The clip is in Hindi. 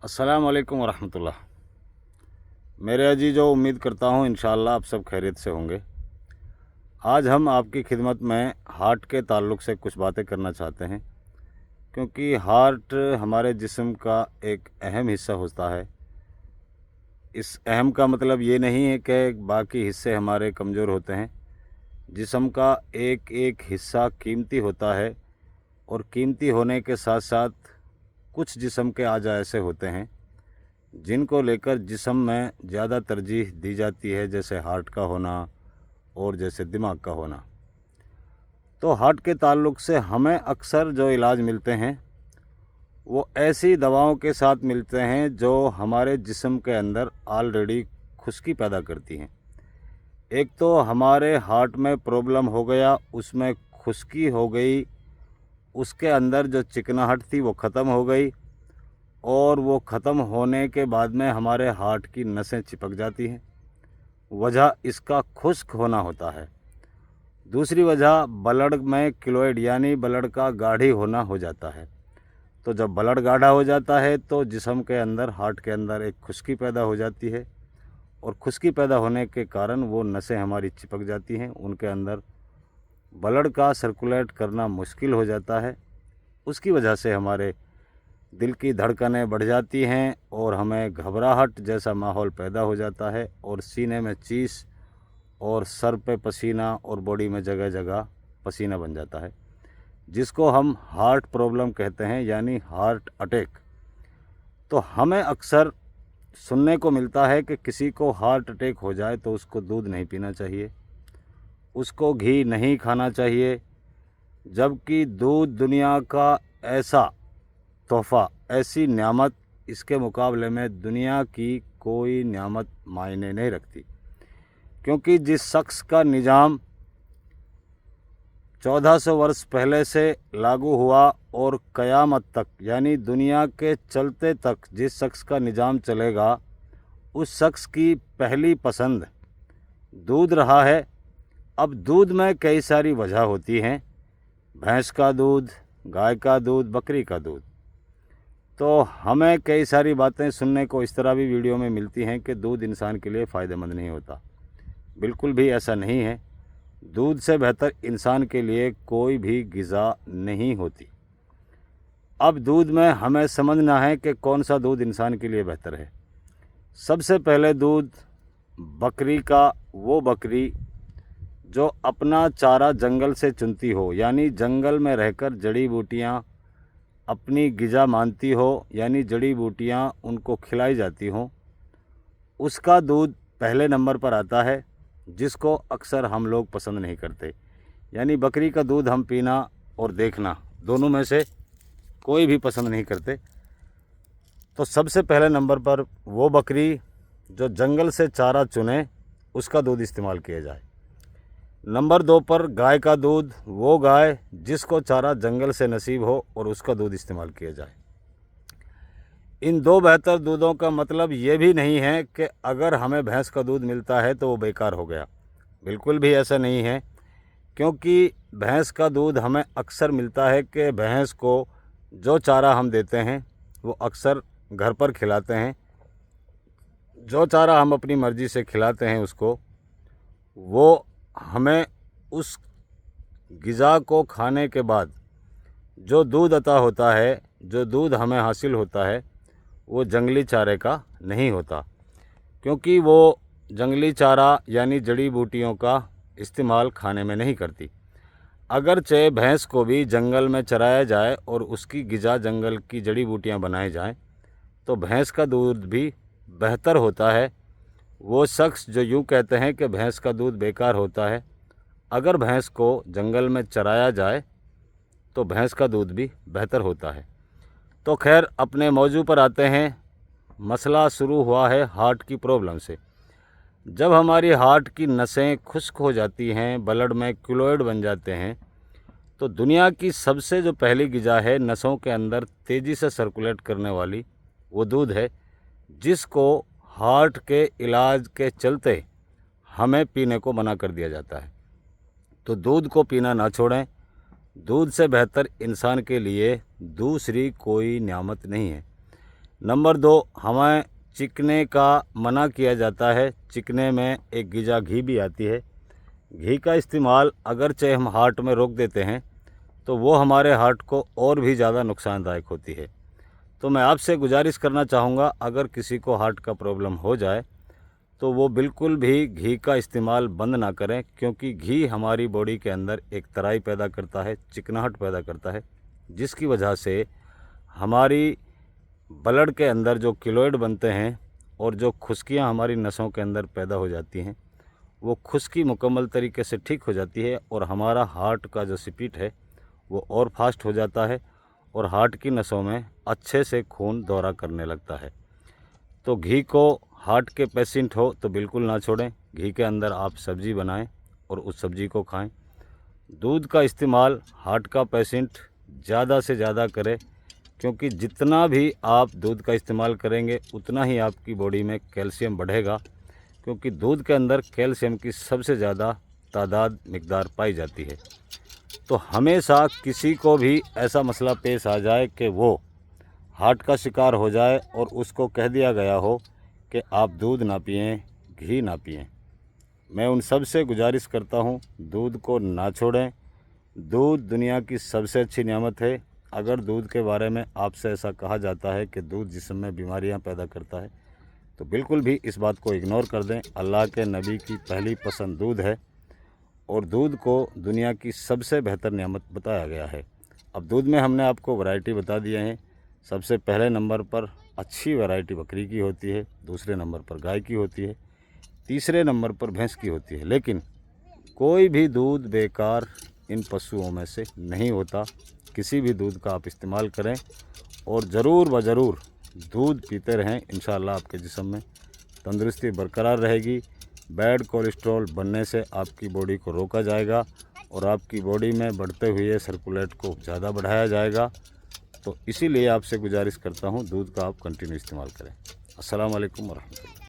अस्सलाम वालेकुम वरहमतुल्लाह। मेरे अजीज़ो, उम्मीद करता हूँ इंशाअल्लाह आप सब खैरियत से होंगे। आज हम आपकी खिदमत में हार्ट के ताल्लुक़ से कुछ बातें करना चाहते हैं, क्योंकि हार्ट हमारे जिस्म का एक अहम हिस्सा होता है। इस अहम का मतलब ये नहीं है कि बाकी हिस्से हमारे कमज़ोर होते हैं। जिस्म का एक एक हिस्सा कीमती होता है, और कीमती होने के साथ साथ कुछ जिस्म के अज़ा ऐसे होते हैं जिनको लेकर जिस्म में ज़्यादा तरजीह दी जाती है, जैसे हार्ट का होना और जैसे दिमाग का होना। तो हार्ट के ताल्लुक़ से हमें अक्सर जो इलाज मिलते हैं वो ऐसी दवाओं के साथ मिलते हैं जो हमारे जिस्म के अंदर ऑलरेडी खुश्की पैदा करती हैं। एक तो हमारे हार्ट में प्रॉब्लम हो गया, उसमें खुश्की हो गई, उसके अंदर जो चिकनाहट थी वो ख़त्म हो गई, और वो ख़त्म होने के बाद में हमारे हार्ट की नसें चिपक जाती हैं। वजह इसका खुश्क होना होता है। दूसरी वजह ब्लड में क्लोइड यानी ब्लड का गाढ़ी होना हो जाता है। तो जब ब्लड गाढ़ा हो जाता है तो जिस्म के अंदर, हार्ट के अंदर एक खुश्की पैदा हो जाती है, और खुश्की पैदा होने के कारण वो नसें हमारी चिपक जाती हैं, उनके अंदर ब्लड का सर्कुलेट करना मुश्किल हो जाता है। उसकी वजह से हमारे दिल की धड़कनें बढ़ जाती हैं और हमें घबराहट जैसा माहौल पैदा हो जाता है, और सीने में चीस और सर पे पसीना और बॉडी में जगह जगह पसीना बन जाता है, जिसको हम हार्ट प्रॉब्लम कहते हैं, यानी हार्ट अटैक। तो हमें अक्सर सुनने को मिलता है कि किसी को हार्ट अटैक हो जाए तो उसको दूध नहीं पीना चाहिए, उसको घी नहीं खाना चाहिए, जबकि दूध दुनिया का ऐसा तोहफ़ा, ऐसी नेमत, इसके मुकाबले में दुनिया की कोई नेमत मायने नहीं रखती। क्योंकि जिस शख्स का निज़ाम 1400 वर्ष पहले से लागू हुआ और क़यामत तक, यानी दुनिया के चलते तक जिस शख्स का निज़ाम चलेगा, उस शख्स की पहली पसंद दूध रहा है। अब दूध में कई सारी वजह होती हैं, भैंस का दूध, गाय का दूध, बकरी का दूध। तो हमें कई सारी बातें सुनने को इस तरह भी वीडियो में मिलती हैं कि दूध इंसान के लिए फ़ायदेमंद नहीं होता। बिल्कुल भी ऐसा नहीं है। दूध से बेहतर इंसान के लिए कोई भी ग़िज़ा नहीं होती। अब दूध में हमें समझना है कि कौन सा दूध इंसान के लिए बेहतर है। सबसे पहले दूध बकरी का, वो बकरी जो अपना चारा जंगल से चुनती हो, यानी जंगल में रहकर जड़ी बूटियाँ अपनी ग़िज़ा मानती हो, यानी जड़ी बूटियाँ उनको खिलाई जाती हों, उसका दूध पहले नंबर पर आता है, जिसको अक्सर हम लोग पसंद नहीं करते। यानी बकरी का दूध हम पीना और देखना, दोनों में से कोई भी पसंद नहीं करते। तो सबसे पहले नंबर पर वो बकरी जो जंगल से चारा चुने, उसका दूध इस्तेमाल किया जाए। नंबर 2 पर गाय का दूध, वो गाय जिसको चारा जंगल से नसीब हो और उसका दूध इस्तेमाल किया जाए। इन दो बेहतर दूधों का मतलब ये भी नहीं है कि अगर हमें भैंस का दूध मिलता है तो वो बेकार हो गया। बिल्कुल भी ऐसा नहीं है, क्योंकि भैंस का दूध हमें अक्सर मिलता है कि भैंस को जो चारा हम देते हैं वो अक्सर घर पर खिलाते हैं। जो चारा हम अपनी मर्ज़ी से खिलाते हैं उसको, वो हमें उस ग़िज़ा को खाने के बाद जो दूध अता होता है, जो दूध हमें हासिल होता है, वो जंगली चारे का नहीं होता। क्योंकि वो जंगली चारा यानी जड़ी बूटियों का इस्तेमाल खाने में नहीं करती। अगरचे भैंस को भी जंगल में चराया जाए और उसकी ग़िज़ा जंगल की जड़ी बूटियाँ बनाई जाएं, तो भैंस का दूध भी बेहतर होता है। वो शख्स जो यूँ कहते हैं कि भैंस का दूध बेकार होता है, अगर भैंस को जंगल में चराया जाए तो भैंस का दूध भी बेहतर होता है। तो खैर, अपने मौजू पर आते हैं। मसला शुरू हुआ है हार्ट की प्रॉब्लम से। जब हमारी हार्ट की नसें खुश्क हो जाती हैं, ब्लड में क्लोइड बन जाते हैं, तो दुनिया की सबसे जो पहली ग़िज़ा है नसों के अंदर तेज़ी से सर्कुलेट करने वाली, वो दूध है, जिसको हार्ट के इलाज के चलते हमें पीने को मना कर दिया जाता है। तो दूध को पीना ना छोड़ें। दूध से बेहतर इंसान के लिए दूसरी कोई नेमत नहीं है। नंबर 2, हमें चिकने का मना किया जाता है। चिकने में एक गिजा घी भी आती है। घी का इस्तेमाल अगरचे हम हार्ट में रोक देते हैं तो वो हमारे हार्ट को और भी ज़्यादा नुकसानदायक होती है। तो मैं आपसे गुजारिश करना चाहूँगा, अगर किसी को हार्ट का प्रॉब्लम हो जाए तो वो बिल्कुल भी घी का इस्तेमाल बंद ना करें, क्योंकि घी हमारी बॉडी के अंदर एक तराई पैदा करता है, चिकनाहट पैदा करता है, जिसकी वजह से हमारी ब्लड के अंदर जो किलोइड बनते हैं और जो खुश्कियाँ हमारी नसों के अंदर पैदा हो जाती हैं, वो खुश्की मुकम्मल तरीके से ठीक हो जाती है और हमारा हार्ट का जो स्पीड है वो और फास्ट हो जाता है और हार्ट की नसों में अच्छे से खून दौरा करने लगता है। तो घी को हार्ट के पेशेंट हो तो बिल्कुल ना छोड़ें। घी के अंदर आप सब्ज़ी बनाएं और उस सब्ज़ी को खाएं। दूध का इस्तेमाल हार्ट का पेशेंट ज़्यादा से ज़्यादा करे, क्योंकि जितना भी आप दूध का इस्तेमाल करेंगे उतना ही आपकी बॉडी में कैल्शियम बढ़ेगा, क्योंकि दूध के अंदर कैल्शियम की सबसे ज़्यादा तादाद मिकदार पाई जाती है। तो हमेशा किसी को भी ऐसा मसला पेश आ जाए कि वो हार्ट का शिकार हो जाए और उसको कह दिया गया हो कि आप दूध ना पिएं, घी ना पिएं, मैं उन सब से गुजारिश करता हूं, दूध को ना छोड़ें। दूध दुनिया की सबसे अच्छी नेमत है। अगर दूध के बारे में आपसे ऐसा कहा जाता है कि दूध जिस्म में बीमारियां पैदा करता है, तो बिल्कुल भी इस बात को इग्नोर कर दें। अल्लाह के नबी की पहली पसंद दूध है और दूध को दुनिया की सबसे बेहतर नेमत बताया गया है। अब दूध में हमने आपको वैरायटी बता दिए हैं। सबसे पहले नंबर पर अच्छी वैरायटी बकरी की होती है, दूसरे नंबर पर गाय की होती है, तीसरे नंबर पर भैंस की होती है। लेकिन कोई भी दूध बेकार इन पशुओं में से नहीं होता। किसी भी दूध का आप इस्तेमाल करें और ज़रूर व ज़रूर दूध पीते रहें। इंशाअल्लाह आपके जिस्म में तंदुरुस्ती बरकरार रहेगी। बैड कोलेस्ट्रॉल बनने से आपकी बॉडी को रोका जाएगा और आपकी बॉडी में बढ़ते हुए सर्कुलेट को ज़्यादा बढ़ाया जाएगा। तो इसीलिए आपसे गुजारिश करता हूँ, दूध का आप कंटिन्यू इस्तेमाल करें। अस्सलाम वालेकुम वरहमतुल्लाह।